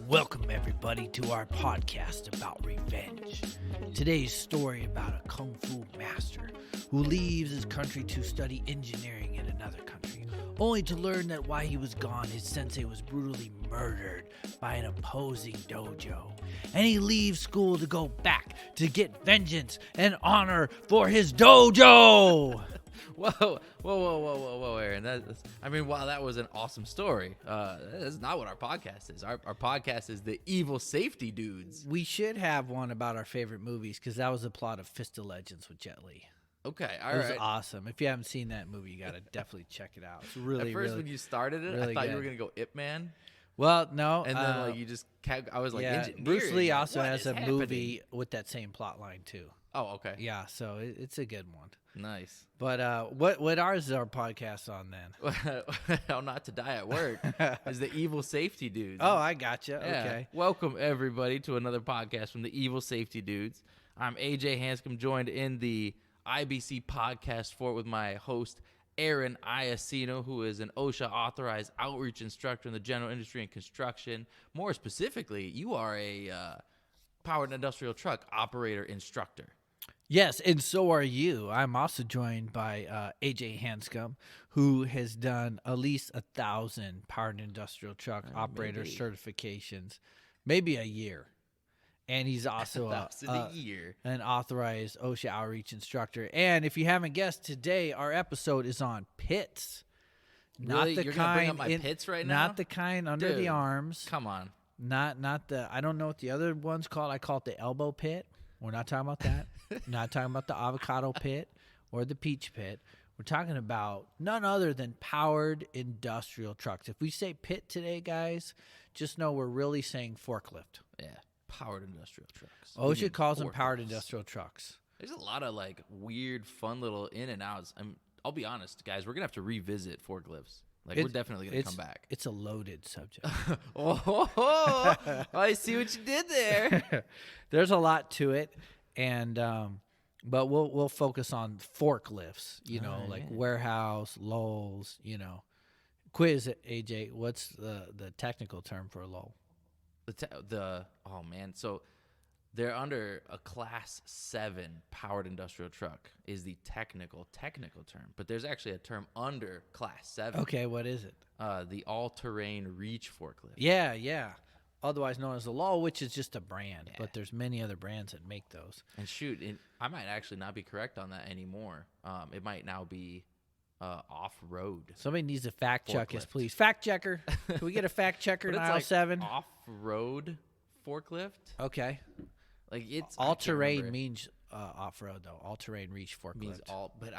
Welcome, everybody, to our podcast about revenge. Today's story about a kung fu master who leaves his country to study engineering in another country, only to learn that while he was gone, his sensei was brutally murdered by an opposing dojo. And he leaves school to go back to get vengeance and honor for his dojo. Whoa, Aaron. Wow, that was an awesome story. That's not what our podcast is. Our podcast is the Evil Safety Dudes. We should have one about our favorite movies because that was the plot of Fist of Legends with Jet Li. Okay, It was awesome. If you haven't seen that movie, you got to definitely check it out. It's really, At first, really, when you started it, really I thought good. you were going to go Ip Man. Well, no. And then you just kept, I was like, yeah, engineering. Bruce Lee Like, also what has is a happening? movie with that same plot line, too. Oh, okay. Yeah, so it's a good one. Nice. But what ours is our podcast on then? How Not to Die at Work is the Evil Safety Dudes. Oh, I gotcha. Yeah. Okay. Welcome, everybody, to another podcast from the Evil Safety Dudes. I'm AJ Hanscom, joined in the IBC podcast fort with my host, Aaron Iacino, who is an OSHA-authorized outreach instructor in the general industry and construction. More specifically, you are a powered industrial truck operator instructor. Yes, and so are you. I'm also joined by AJ Hanscom, who has done at least 1,000 powered industrial truck operator maybe. certifications, maybe a year. And he's also a year. an authorized OSHA outreach instructor. And if you haven't guessed, today our episode is on pits. Really? Not the You're gonna bring up kind my pits right now? Not the kind under the Dude, arms. Come on. Not the, I don't know what the other one's called. I call it the elbow pit. We're not talking about that. Not talking about the avocado pit or the peach pit. We're talking about none other than powered industrial trucks. If we say pit today, guys, just know we're really saying forklift. Yeah. Powered industrial trucks. OSHA calls them forklifts. powered industrial trucks. There's a lot of weird, fun little in and outs. I'll be honest, guys. We're gonna have to revisit forklifts. We're definitely gonna come back. It's a loaded subject. I see what you did there. There's a lot to it, and but we'll focus on forklifts. Warehouse, lulls. Quiz it, AJ. What's the technical term for a lull? So they're under a Class 7 powered industrial truck is the technical term, but there's actually a term under Class 7. Okay, what is it? The all-terrain reach forklift. Yeah. Otherwise known as a lull, which is just a brand, but there's many other brands that make those. And I might actually not be correct on that anymore. It might now be off-road. Somebody needs to fact check us, Forklift. please. Fact checker. Can we get a fact checker in aisle 7? Off-road forklift. Okay. It's All terrain means off-road though. All terrain reach forklift. means all, but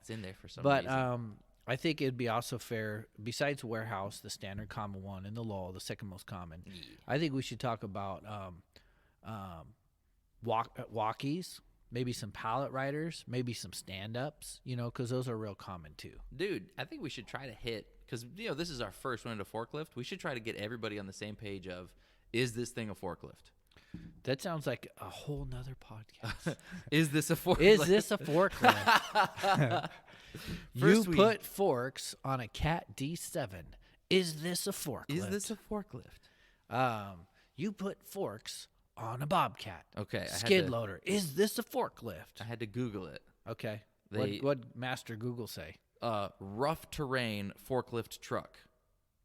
it's in there for some But reason. I think it'd be also fair, besides warehouse, the standard common one, and the lull, the second most common. Yeah. I think we should talk about walkies, maybe some pallet riders, maybe some stand-ups, because those are real common too. Dude, I think we should try to hit, because this is our first one into forklift. We should try to get everybody on the same page of, is this thing a forklift? That sounds like a whole nother podcast. Is this a forklift? Is this a forklift? You put forks on a Cat D7. Is this a forklift? Is this a forklift? You put forks on a Bobcat. Okay. Skid loader. Is this a forklift? I had to Google it. Okay. What Master Google say? Rough terrain forklift truck.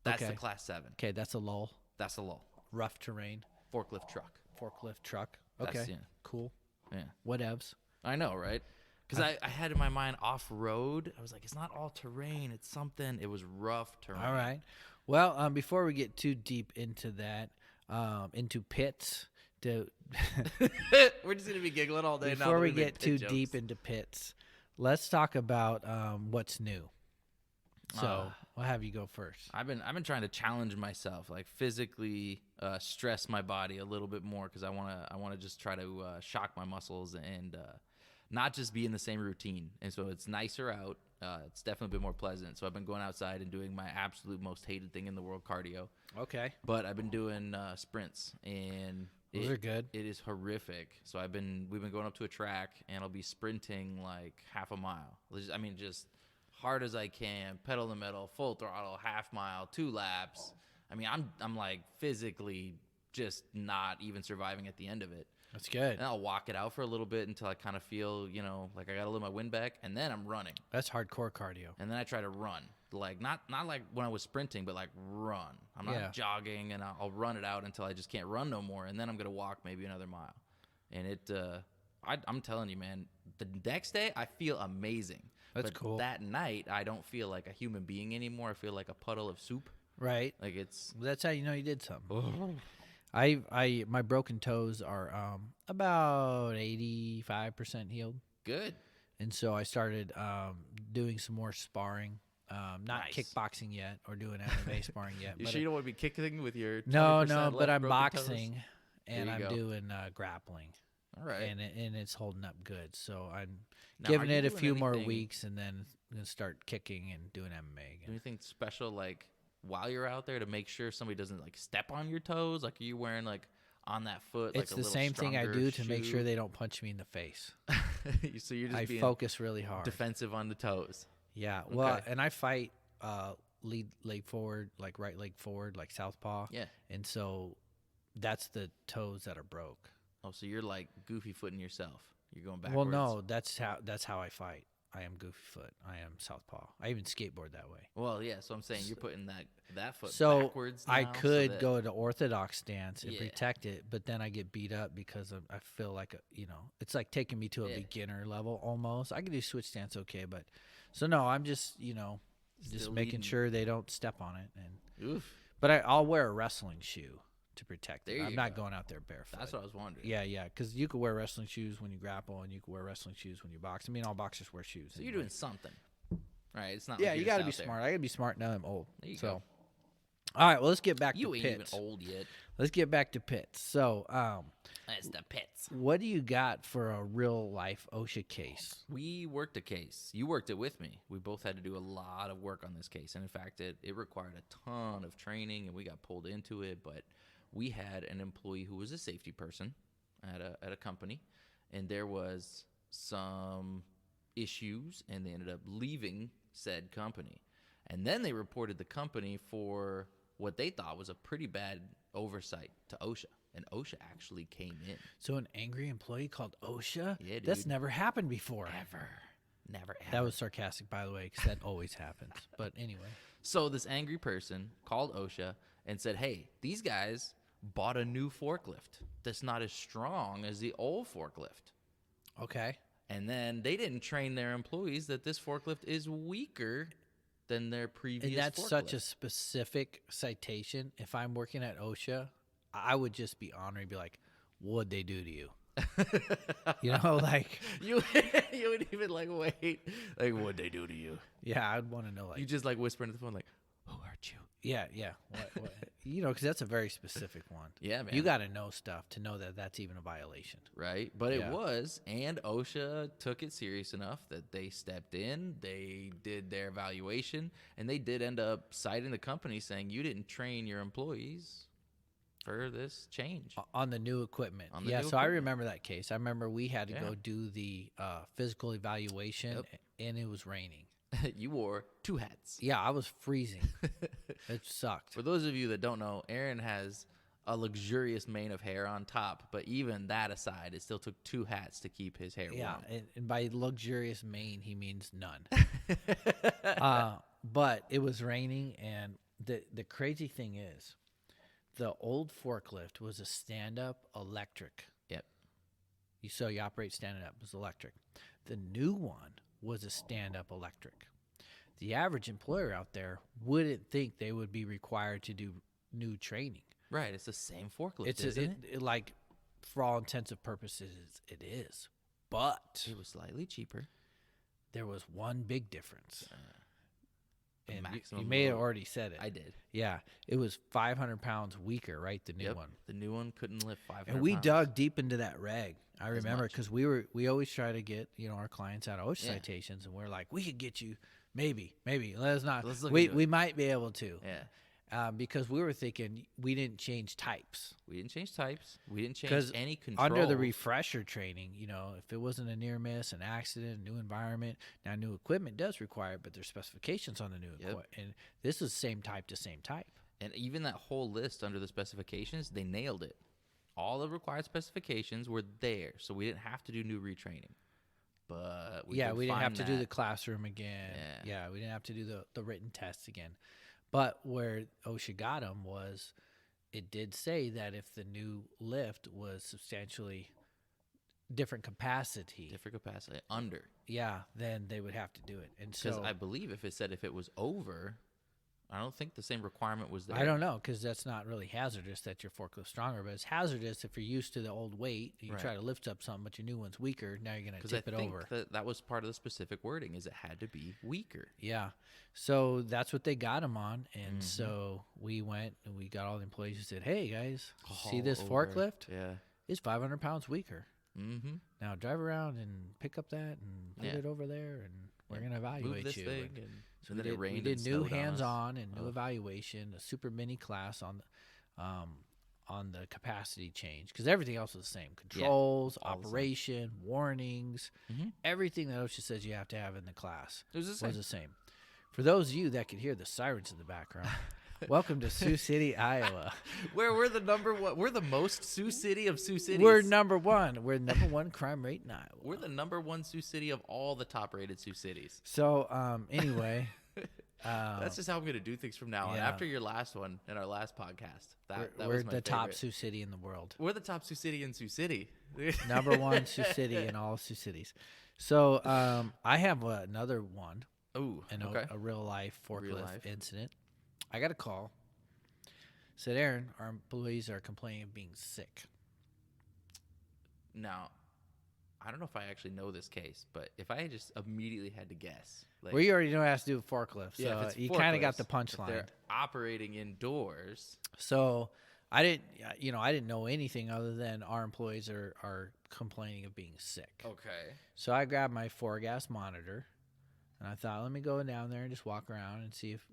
That's Okay. the Class 7. Okay, that's a lull. That's a lull. Rough terrain Forklift truck. forklift truck. Okay, That's- yeah. cool. Yeah. Whatevs. I know, right? Because I had in my mind off-road. I was like, it's not all terrain. It's something. It was rough terrain. All right. Well, before we get too deep into that, into pits, We're just going to be giggling all day now. before we get too deep into pits, let's talk about what's new. So I'll have you go first. I've been trying to challenge myself, physically stress my body a little bit more because I want to just try to shock my muscles and not just be in the same routine. And so it's nicer out. It's definitely been more pleasant. So I've been going outside and doing my absolute most hated thing in the world, cardio. Okay. But I've been doing sprints, and Those are good. It is horrific. So we've been going up to a track, and I'll be sprinting half a mile. Just hard as I can, pedal to the metal, full throttle, half mile, 2 laps. I mean, I'm like physically just not even surviving at the end of it. That's good. And I'll walk it out for a little bit until I kind of feel, like I got a little my wind back, and then I'm running. That's hardcore cardio. And then I try to run, like not like when I was sprinting, but like run. I'm not jogging, and I'll run it out until I just can't run no more, and then I'm gonna walk maybe another mile. And I'm telling you, man, the next day I feel amazing. That's but cool. That night I don't feel like a human being anymore. I feel like a puddle of soup. Right. Like it's. That's how you know you did something. My broken toes are about 85% healed. Good. And so I started doing some more sparring. Not Nice. kickboxing yet or doing MMA sparring yet. You but sure you don't want to be kicking with your 20% No, but left I'm broken boxing toes? and There you I'm go. doing grappling. All right. And it's holding up good. So I'm Now, giving are you it a doing few more anything- weeks and then I'm going to start kicking and doing MMA Do again. anything special like while you're out there to make sure somebody doesn't like step on your toes? Like are you wearing like on that foot? It's like, a the little same thing I stronger do to make sure shoe? they don't punch me in the face. So you're just I being focus really hard. defensive on the toes. Yeah. Well, Okay. and I fight lead leg forward, like right leg forward, like southpaw. Yeah. And so that's the toes that are broke. Oh, so you're like goofy footing yourself. You're going backwards. Well, no, that's how I fight. I am goofy foot. I am southpaw. I even skateboard that way. Well, yeah. So I'm saying you're putting that foot So backwards. I now, so could that- go to orthodox stance and Yeah. protect it, but then I get beat up because I feel like it's like taking me to a Yeah. beginner level almost. I can do switch stance okay, but so no, I'm just just Still making leading. sure they don't step on it. And Oof. but I'll wear a wrestling shoe to protect it. There I'm you not go. going out there barefoot. That's what I was wondering. Yeah, because you could wear wrestling shoes when you grapple, and you could wear wrestling shoes when you box. I mean, all boxers wear shoes. So you're anyway. doing something, right? It's not. Yeah, like you got got to be smart. I got to be smart now. I'm old. There you so, go. all right. Well, let's get back You to ain't pits. even old yet. Let's get back to pits. So, That's the pits. what do you got for a real life OSHA case? We worked a case. You worked it with me. We both had to do a lot of work on this case. And in fact, it required a ton of training and we got pulled into it. But we had an employee who was a safety person at a company. And there was some issues and they ended up leaving said company. And then they reported the company for what they thought was a pretty bad oversight to OSHA. And OSHA actually came in. So, an angry employee called OSHA? Yeah, That's dude. never happened before. Never. That was sarcastic, by the way, because that always happens. But anyway. So this angry person called OSHA and said, hey, these guys bought a new forklift that's not as strong as the old forklift. Okay. And then they didn't train their employees that this forklift is weaker than their previous And that's forklift. such a specific citation. If I'm working at OSHA, I would just be honored and be like, what'd they do to you? Like, you would even like wait, like what'd they do to you? yeah, I'd want to know, like, You just like whisper into the phone like, who hurt you? yeah. What because that's a very specific one. Yeah, man. You got to know stuff to know that that's even a violation. Right? But Yeah. it was, and OSHA took it serious enough that they stepped in, they did their evaluation, and they did end up citing the company saying, you didn't train your employees for this change. On the new equipment. On the Yeah, new so I equipment. remember that case. I remember we had to Yeah. go do the physical evaluation, Yep. and it was raining. You wore two hats. Yeah, I was freezing. It sucked. For those of you that don't know, Aaron has a luxurious mane of hair on top, but even that aside, it still took two hats to keep his hair Yeah, warm. and by luxurious mane, he means none. But it was raining, and the crazy thing is, the old forklift was a stand-up electric. Yep. So you operate standing up. It was electric. The new one was a stand-up electric. The average employer out there wouldn't think they would be required to do new training. Right, it's the same forklift, It's isn't it? like, for all intents and purposes, it is. But It was slightly cheaper. there was one big difference. The And you maximum may have load. already said it. I did. Yeah, it was 500 pounds weaker, right? The new Yep. one. The new one couldn't lift 500 And we pounds. dug deep into that reg. I remember much. because we always try to get our clients out of OSHA Yeah. citations, and we're like, we could get you maybe let's not. Let's look we into we it. might be able to, Yeah. because we were thinking we didn't change types. We didn't change types. We didn't Because change any controls. under the refresher training, if it wasn't a near miss, an accident, a new environment, now new equipment does require it, but there's specifications on the new Yep. equipment, and this is same type to same type. And even that whole list under the specifications, they nailed it. All the required specifications were there, so we didn't have to do new retraining. But we didn't have to do the that. classroom again. Yeah, we didn't have to do the written tests again. But where OSHA got them was it did say that if the new lift was substantially different capacity, under. Yeah, then they would have to do it. And Because so I believe if it was over, I don't think the same requirement was there. I don't know, because that's not really hazardous that your forklift's stronger, but it's hazardous if you're used to the old weight. You try to lift up something, but your new one's weaker. Now you're going to tip it over. That was part of the specific wording, is it had to be weaker. Yeah. So that's what they got them on. And so we went and we got all the employees who said, hey, guys, see this forklift? Yeah. It's 500 pounds weaker. Mm-hmm. Now drive around and pick up that and put it over there, and we're going to evaluate Move this you. Thing So we did new hands-on and new evaluation, a super mini class on the capacity change, because everything else was the same: controls, operation, warnings, everything that OSHA says you have to have in the class was the same. For those of you that could hear the sirens in the background, welcome to Sioux City, Iowa. Where we're the number one. We're the most Sioux City of Sioux Cities. We're number one. We're the number one crime rate in Iowa. We're the number one Sioux City of all the top-rated Sioux cities. So anyway, that's just how I'm going to do things from now on. After your last one in our last podcast, that we're was my the top favorite. Sioux City in the world. We're the top Sioux City in Sioux City. Number one Sioux City in all Sioux cities. So I have another one. Ooh, a real-life forklift incident. I got a call. Said, Aaron, our employees are complaining of being sick. Now, I don't know if I actually know this case, but if I just immediately had to guess. Well, you already know it has to do with forklifts. So if it's you kind of got the if punchline. they're operating indoors. So I didn't know anything other than our employees are complaining of being sick. Okay. So I grabbed my 4-gas monitor, and I thought, let me go down there and just walk around and see if,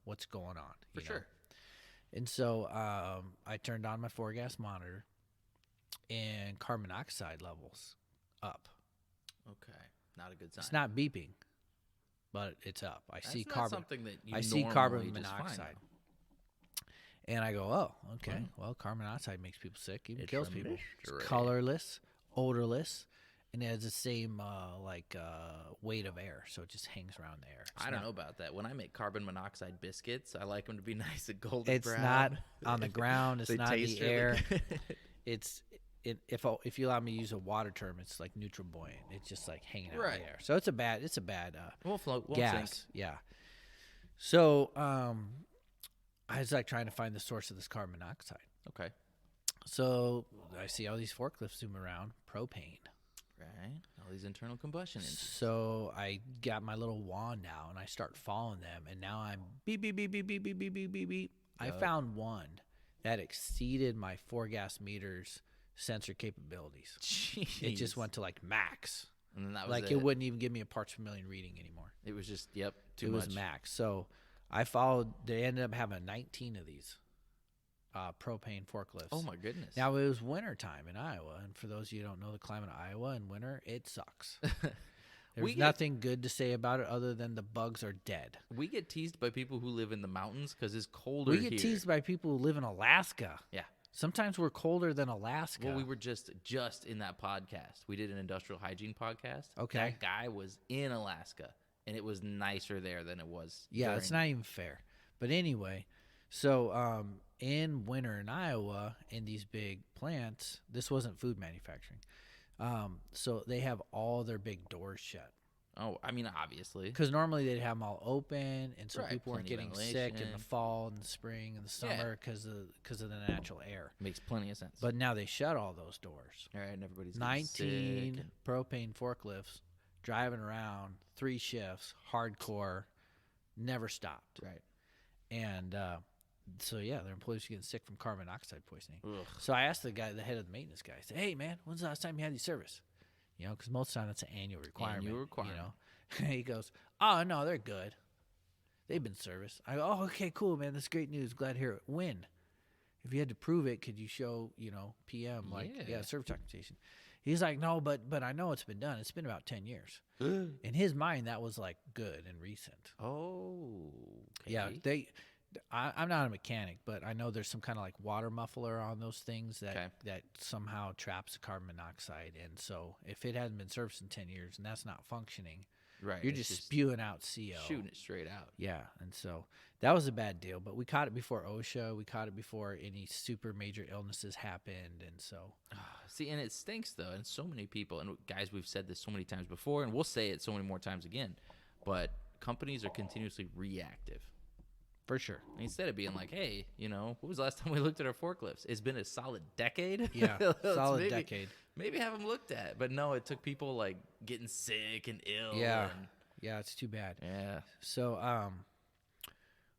what's going on. For sure. And so I turned on my 4-gas monitor, and carbon monoxide levels up. Okay, not a good sign. It's not beeping, but it's up. I see carbon monoxide. And I go, oh, okay. Well, carbon monoxide makes people sick, even kills people. It's colorless, odorless, and it has the same weight of air, so it just hangs around the air. I don't know about that. When I make carbon monoxide biscuits, I like them to be nice and golden it's brown. Not on the ground. It's not in the air. Good. If you allow me to use a water term, it's like neutral buoyant. It's just like hanging out in the air. So it's a bad won't float, won't gas. sink. Yeah. So I was like trying to find the source of this carbon monoxide. Okay. So I see all these forklifts zoom around, propane. Right. All these internal combustion engines. So I got my little wand now, and I start following them, and now I'm beep, beep, beep, beep, beep, beep, beep, beep, beep, beep. I found one that exceeded my 4-gas meter's sensor capabilities. Jeez. It just went to like max. And then that was like it wouldn't even give me a parts per million reading anymore. It was just, too much. It was max. So I followed, they ended up having 19 of these propane forklifts. Oh my goodness. Now it was winter time in Iowa, and for those of you who don't know the climate of Iowa in winter, it sucks. There's nothing good to say about it other than the bugs are dead. We get teased by people who live in the mountains because it's colder here. We get teased by people who live in Alaska. Yeah. Sometimes we're colder than Alaska. Well, we were just in that podcast. We did an industrial hygiene podcast. Okay. That guy was in Alaska, and it was nicer there than it was. Yeah, it's not even fair. But anyway, so in winter in Iowa, in these big plants, this wasn't food manufacturing. So they have all their big doors shut. Oh, I mean, obviously. Because normally they'd have them all open, and so Right, people weren't plenty of getting sick in the ventilation. fall and the spring and the summer because of the natural air. Makes plenty of sense. But now they shut all those doors. All right, and everybody's 19 sick. propane forklifts driving around, 3 shifts, hardcore, never stopped. Right. And so, yeah, their employees were getting sick from carbon monoxide poisoning. Ugh. So I asked the head of the maintenance guy, I said, hey, man, when's the last time you had these service? Because most of the time it's an annual requirement. He goes, oh, no, they're good. They've been serviced. I go, oh, okay, cool, man. That's great news. Glad to hear it. When? If you had to prove it, could you show, PM, service documentation? He's like, no, but I know it's been done. It's been about 10 years. In his mind, that was like good and recent. Oh. Okay. Yeah, I'm not a mechanic, but I know there's some kind of like water muffler on those things that somehow traps the carbon monoxide. And so if it hasn't been serviced in 10 years and that's not functioning, Right. you're It's just spewing out CO. shooting it straight out. Yeah, and so that was a bad deal. But we caught it before OSHA. We caught it before any super major illnesses happened. And so, See, and it stinks though, and so many people, and guys, we've said this so many times before, and we'll say it so many more times again, but companies are continuously reactive. for sure. Instead of being like, hey, what was the last time we looked at our forklifts? It's been a solid decade. Yeah, solid decade. Maybe have them looked at, but no, it took people like getting sick and ill. Yeah, yeah, it's too bad. Yeah. So,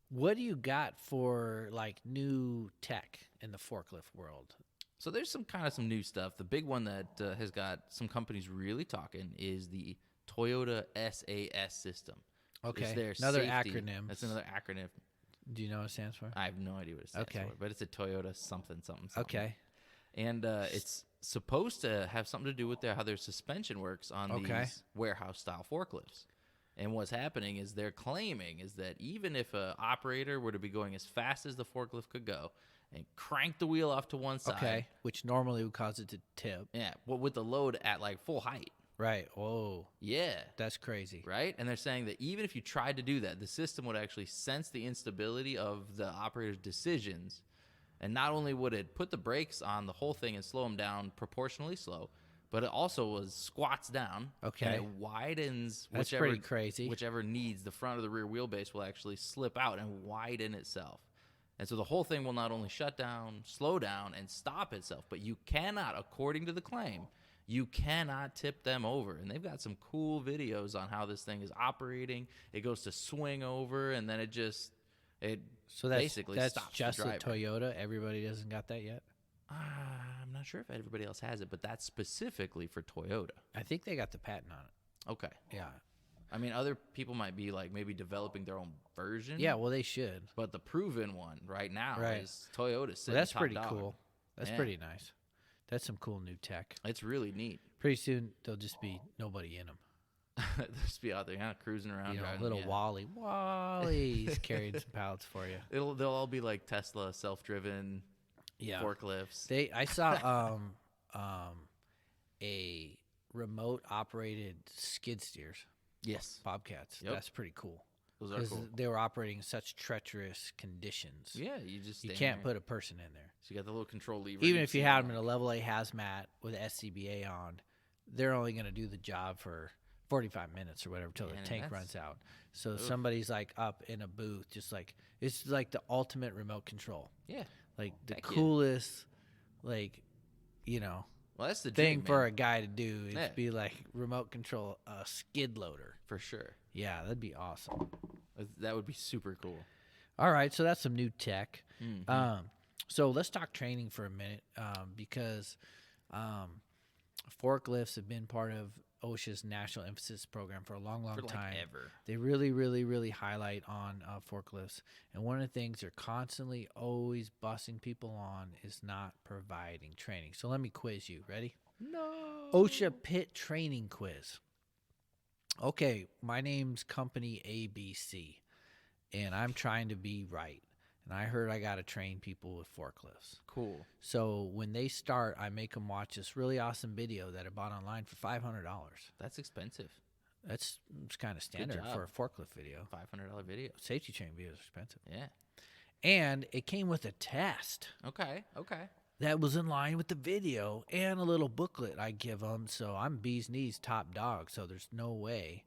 what do you got for like new tech in the forklift world? So there's some new stuff. The big one that has got some companies really talking is the Toyota SAS system. Okay, It's their another safety- acronym. That's another acronym. Do you know what it stands for? I have no idea what it stands Okay. for, but it's a Toyota something. Okay. And it's supposed to have something to do with how their suspension works on these warehouse-style forklifts. And what's happening is they're claiming is that even if an operator were to be going as fast as the forklift could go and crank the wheel off to one side, Okay, which normally would cause it to tip. yeah, well, with the load at like full height, Right. Oh, yeah, that's crazy. right? And they're saying that even if you tried to do that, the system would actually sense the instability of the operator's decisions. And not only would it put the brakes on the whole thing and slow them down proportionally slow, but it also squats down. Okay. And it widens That's pretty crazy. whichever needs. The front of the rear wheelbase will actually slip out and widen itself. And so the whole thing will not only shut down, slow down, and stop itself, but you cannot, according to the claim, you cannot tip them over. And they've got some cool videos on how this thing is operating. It goes to swing over, and then it So that's basically that's stops just the a driver. Toyota. Everybody doesn't got that yet. I'm not sure if everybody else has it, but that's specifically for Toyota. I think they got the patent on it. Okay. Yeah. I mean, other people might be like maybe developing their own version. Yeah. Well, they should. But the proven one right now Right. is Toyota. Well, that's top pretty dog. cool. That's Yeah. pretty nice. That's some cool new tech. It's really neat. Pretty soon there'll just be nobody in them. Just be out there, cruising around. You know, driving, little yeah. Wally's carrying some pallets for you. They'll all be like Tesla self-driven Yeah. forklifts. I saw a remote operated skid steers, Yes, bobcats. Yep. That's pretty cool. those are Because cool. they were operating in such treacherous conditions. Yeah, you just You stand can't there. put a person in there. So you got the little control lever. Even you if you see had them. them in a level A hazmat with SCBA on, they're only going to do the job for 45 minutes or whatever till Man, the and tank that's- runs out. So Oof. somebody's like up in a booth, just like it's like the ultimate remote control. Yeah. Like the Heck yeah. coolest, like, you know, Well, that's the thing dream, for man, a guy to do is Yeah. be like remote control a skid loader. for sure. Yeah, that'd be awesome. That would be super cool. All right, so that's some new tech. Mhm. So let's talk training for a minute, because forklifts have been part of OSHA's national emphasis program for a long, long For like time. ever. They really, really, really highlight on forklifts. And one of the things they're constantly always busting people on is not providing training. So let me quiz you. Ready? No. OSHA pit training quiz. Okay, my name's company ABC, and I'm trying to be right. And I heard I got to train people with forklifts. Cool. So when they start, I make them watch this really awesome video that I bought online for $500. That's expensive. It's kind of standard job. for a forklift video. $500 video. Safety training videos are expensive. Yeah. And it came with a test Okay. that was in line with the video and a little booklet I give them. So I'm bee's knees top dog. So there's no way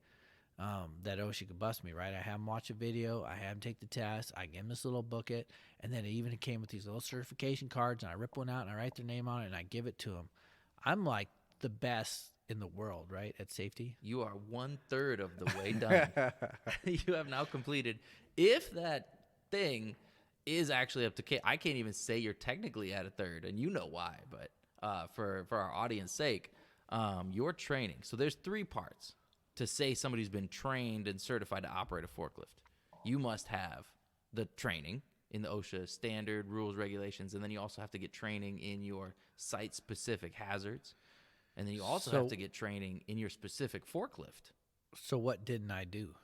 that OSHA could bust me, right? I have them watch a video. I have them take the test. I give them this little booklet. And then it even came with these little certification cards. And I rip one out and I write their name on it and I give it to them. I'm like the best in the world, right, at safety. You are 1/3 of the way done. You have now completed. If that thing is actually up to I can't even say you're technically at a third, and you know why. But for our audience sake, your training. So there's 3 parts to say somebody's been trained and certified to operate a forklift. You must have the training in the OSHA standard rules, regulations, and then you also have to get training in your site-specific hazards. And then you also have to get training in your specific forklift. So what didn't I do?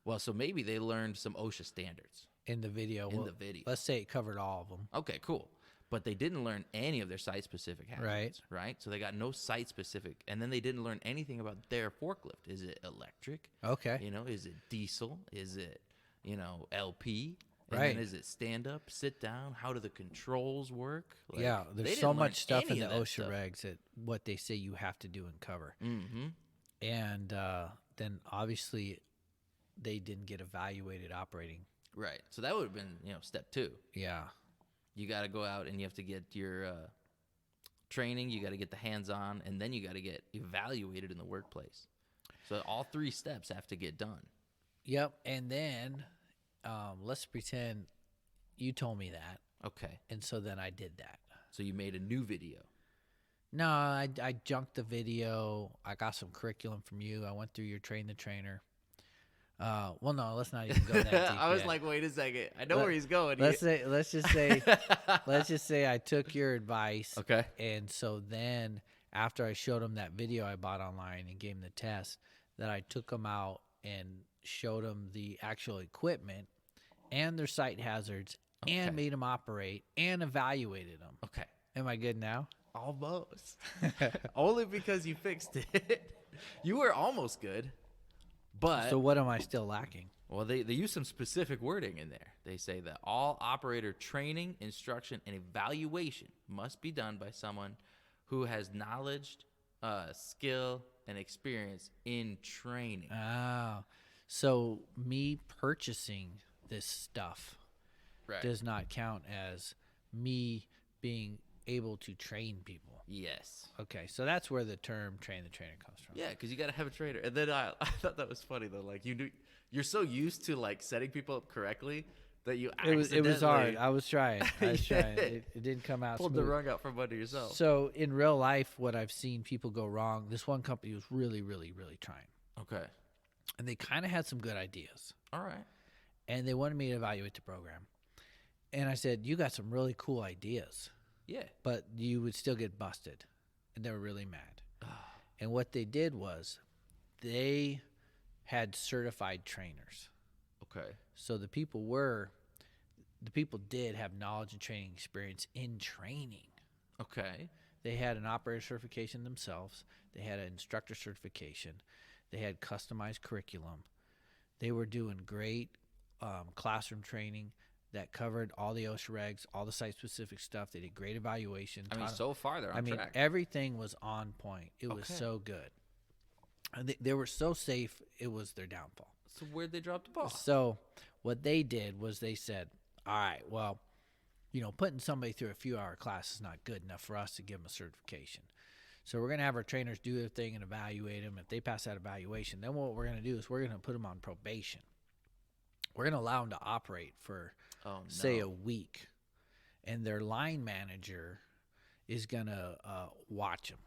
Well, so maybe they learned some OSHA standards. in the video. In the video. Let's say it covered all of them. Okay, cool. But they didn't learn any of their site-specific hazards, right? So they got no site-specific, and then they didn't learn anything about their forklift. Is it electric? Okay. Is it diesel? Is it, LP? And Right. then is it stand-up, sit down? How do the controls work? Like, Yeah, they there's didn't so learn much stuff in any the of that OSHA stuff. regs that what they say you have to do and cover. Mm-hmm. And then obviously they didn't get evaluated operating. Right. So that would have been, step 2. Yeah. You got to go out and you have to get your training. You got to get the hands-on, and then you got to get evaluated in the workplace. So all 3 steps have to get done. Yep. And then let's pretend you told me that. Okay. And so then I did that. So you made a new video. No, I junked the video. I got some curriculum from you. I went through your Train the Trainer. Well, no, let's not even go that deep. I was yet. like, wait a second. I know where he's going. Let's just say I took your advice. Okay. And so then after I showed him that video I bought online and gave him the test, that I took them out and showed them the actual equipment and their site hazards and made them operate and evaluated them. Okay. Am I good now? Almost. Only because you fixed it. You were almost good. But So what am I still lacking? well, they use some specific wording in there. They say that all operator training, instruction, and evaluation must be done by someone who has knowledge, skill, and experience in training. Oh, so me purchasing this stuff Right. does not count as me being able to train people. Yes. Okay, so that's where the term train the trainer comes from. Yeah, because you got to have a trainer. And then I thought that was funny, though. Like, you're so used to, like, setting people up correctly that you It was hard. I was trying. Yeah. It didn't come out pulled smooth. the rug out from under yourself. So in real life, what I've seen people go wrong, this one company was really, really, really trying. Okay. And they kind of had some good ideas. All right. And they wanted me to evaluate the program. And I said, you got some really cool ideas, Yeah. but you would still get busted. And they were really mad. And what they did was they had certified trainers. Okay. So the people did have knowledge and training experience in training. Okay. They had an operator certification themselves. They had an instructor certification. They had customized curriculum. They were doing great classroom training that covered all the OSHA regs, all the site-specific stuff. They did great evaluation. I mean, so far they're on track. Everything was on point. It was Okay. so good. And they were so safe, it was their downfall. So where'd they drop the ball? So what they did was they said, all right, well, putting somebody through a few-hour class is not good enough for us to give them a certification. So we're going to have our trainers do their thing and evaluate them. If they pass that evaluation, then what we're going to do is we're going to put them on probation. We're going to allow them to operate for, say, a week. And their line manager is going to watch them.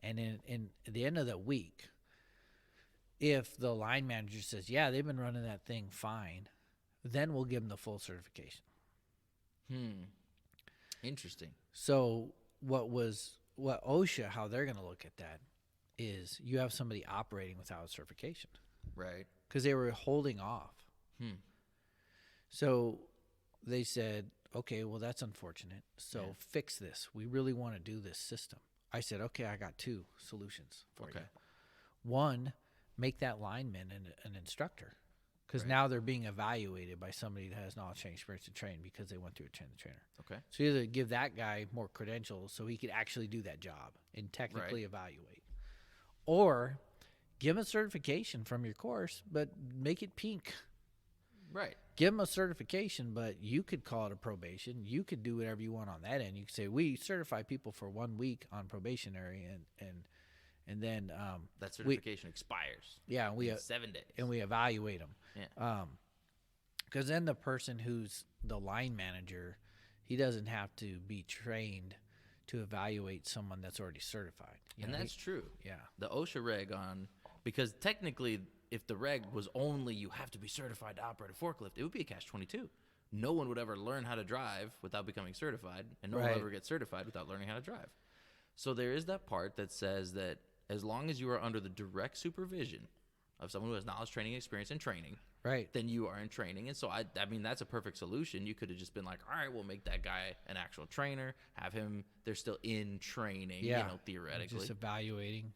And in at the end of the week, if the line manager says, yeah, they've been running that thing fine, then we'll give them the full certification. Interesting. So what OSHA, how they're going to look at that is you have somebody operating without a certification Right. because they were holding off. So they said, okay, well, that's unfortunate. So fix this. We really want to do this system. I said, okay, I got 2 solutions for you. One, make that lineman an instructor because now they're being evaluated by somebody that has knowledge, training, experience, and training because they went through a trainer. Okay. So either give that guy more credentials so he could actually do that job and technically evaluate, or give him a certification from your course, but make it pink. Right. Give him a certification, but you could call it a probation. You could do whatever you want on that end. You could say, we certify people for 1 week on probationary, and then that certification expires. Yeah, in 7 days. And we evaluate them. Yeah. Because then the person who's the line manager, he doesn't have to be trained to evaluate someone that's already certified. And that's true. Yeah. The OSHA reg because technically, if the reg was only you have to be certified to operate a forklift, it would be a catch-22. No one would ever learn how to drive without becoming certified, and no one will ever get certified without learning how to drive. So there is that part that says that as long as you are under the direct supervision of someone who has knowledge, training, experience, and training, Right. than you are in training. And so, I mean, that's a perfect solution. You could have just been like, all right, we'll make that guy an actual trainer, have him, they're still in training, Yeah. theoretically. Just evaluating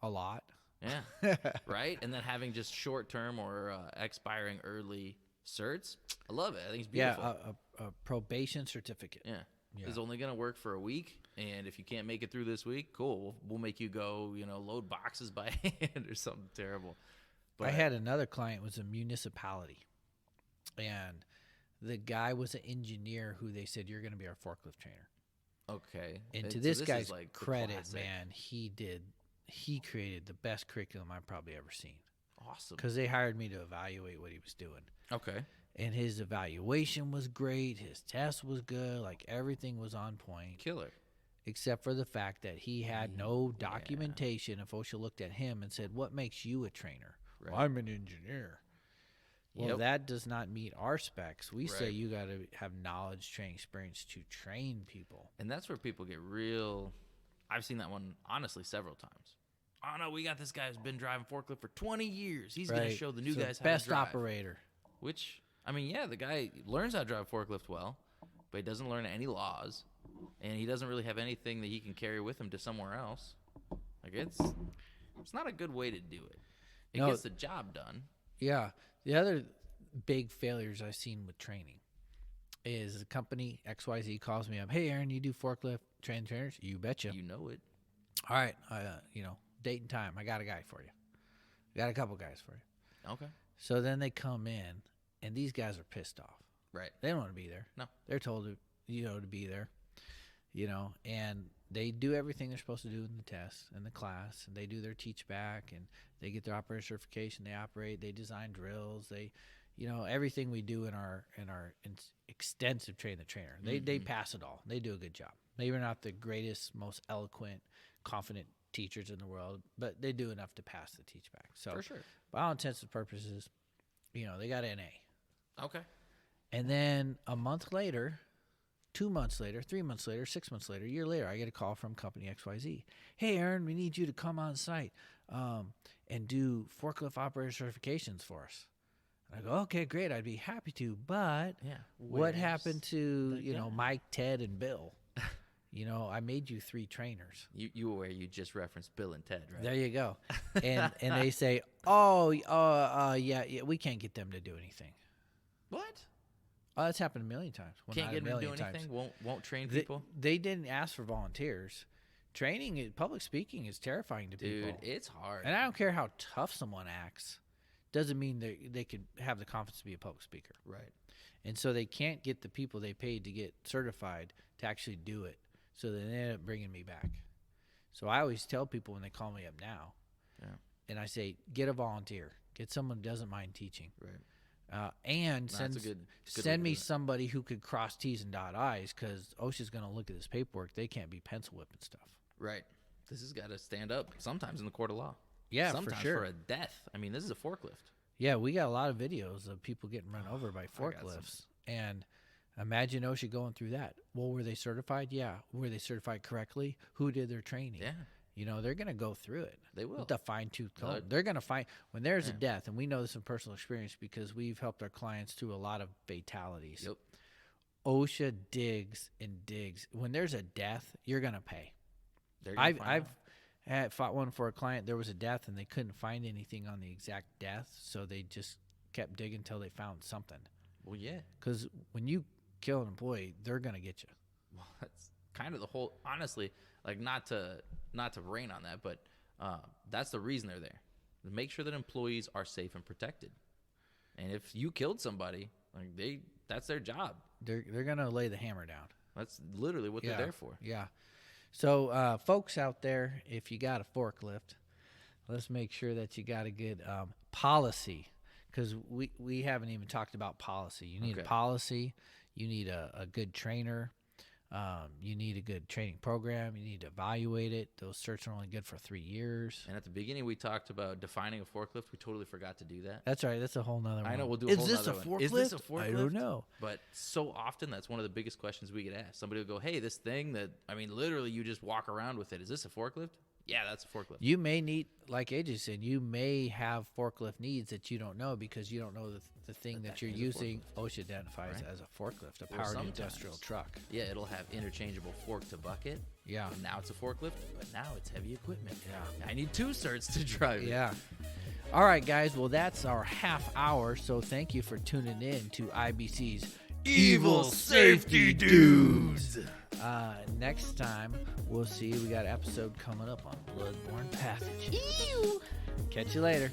a lot. Yeah. Right? And then having just short-term or expiring early certs. I love it. I think it's beautiful. Yeah, a probation certificate. Yeah. Yeah. It's only going to work for a week. And if you can't make it through this week, cool. We'll make you go, load boxes by hand or something terrible. But I had another client was a municipality, and the guy was an engineer who they said, you're going to be our forklift trainer. Okay. And to so this is guy's like the credit, classic. man, he created the best curriculum I've probably ever seen. Awesome. Because they hired me to evaluate what he was doing. Okay. And his evaluation was great. His test was good. Like, everything was on point. Killer. Except for the fact that he had no documentation. If OSHA looked at him and said, what makes you a trainer? Right. Well, I'm an engineer. Well, Yep. that does not meet our specs. We say Right. you got to have knowledge, training, experience to train people. And that's where people get real. I've seen that one, honestly, several times. Oh, no, we got this guy who's been driving forklift for 20 years. He's going to show the new So guys how to best drive. operator. Which, I mean, yeah, the guy learns how to drive a forklift well, but he doesn't learn any laws, and he doesn't really have anything that he can carry with him to somewhere else. Like, it's not a good way to do it. It No. gets the job done. Yeah. The other big failures I've seen with training is a company XYZ calls me up. Hey, Aaron, you do forklift trainers? You betcha. You know it. All right. Date and time. I got a guy for you. I got a couple guys for you. Okay. So then they come in, and these guys are pissed off. Right. They don't want to be there. No. They're told to be there, and they do everything they're supposed to do in the test and the class, and they do their teach back, and they get their operator certification. They operate. They design drills. They, everything we do in our extensive train the trainer. They pass it all. They do a good job. Maybe not the greatest, most eloquent, confident teachers in the world, but they do enough to pass the teach back. So For sure. by all intents and purposes, they got an A. Okay. And then a month later, 2 months later, 3 months later, 6 months later, a year later, I get a call from company XYZ. Hey, Aaron, we need you to come on site and do forklift operator certifications for us. And I go, okay, great. I'd be happy to. But Yeah. what happened to, the guy? Mike, Ted, and Bill? I made you 3 trainers. You were where you just referenced Bill and Ted, right? There you go. And they say, yeah, we can't get them to do anything. What? Oh, that's happened a million times. Well, Can't not get a them to do million times. anything? Won't train people? They didn't ask for volunteers. Training, public speaking is terrifying to Dude, people. it's hard. And I don't care how tough someone acts. Doesn't mean they could have the confidence to be a public speaker. Right. And so they can't get the people they paid to get certified to actually do it. So they end up bringing me back. So I always tell people when they call me up now, and I say, get a volunteer. Get someone who doesn't mind teaching. Right. And No, that's a good send way me to do it. somebody who could cross T's and dot I's, because OSHA's going to look at this paperwork. They can't be pencil whipping stuff. Right. This has got to stand up sometimes in the court of law. Yeah, sometimes for sure. for a death. I mean, this is a forklift. Yeah, we got a lot of videos of people getting run over by I got some. forklifts. And imagine OSHA going through that. Well, were they certified? Yeah. Were they certified correctly? Who did their training? Yeah. They're going to go through it. They will. With the fine-tooth comb. Good. They're going to find when there's a Yeah. death, and we know this from personal experience because we've helped our clients through a lot of fatalities. Yep. OSHA digs and digs. When there's a death, you're going to pay. They're gonna find I've out. had fought one for a client. There was a death, and they couldn't find anything on the exact death, so they just kept digging until they found something. Well, yeah. Because when you kill an employee, they're gonna get you. Well, that's kind of the whole. Honestly, like not to rain on that, but that's the reason they're there. To make sure that employees are safe and protected. And if you killed somebody, like that's their job. They're gonna lay the hammer down. That's literally what they're there for. Yeah. So, folks out there, if you got a forklift, let's make sure that you got a good policy, because we haven't even talked about policy. You need a Okay. policy. You need a good trainer. You need a good training program. You need to evaluate it. Those certs are only good for 3 years. And at the beginning, we talked about defining a forklift. We totally forgot to do that. That's right. That's a whole nother one. I know we'll do a Is whole this a nother forklift? one. Is this a forklift? I don't know. But so often, that's one of the biggest questions we get asked. Somebody will go, hey, this thing that, I mean, literally you just walk around with it. Is this a forklift? Yeah, that's a forklift. You may need, like AJ said, you may have forklift needs that you don't know because you don't know the thing that you're using. OSHA identifies as a forklift, a powered industrial truck. Yeah, it'll have interchangeable fork to bucket. Yeah. And now it's a forklift, but now it's heavy equipment. Yeah. I need 2 certs to drive it. Yeah. All right, guys. Well, that's our half hour. So thank you for tuning in to IBC's Evil Safety Dudes. Next time, we'll see. We got an episode coming up on bloodborne pathogens. Ew. Catch you later.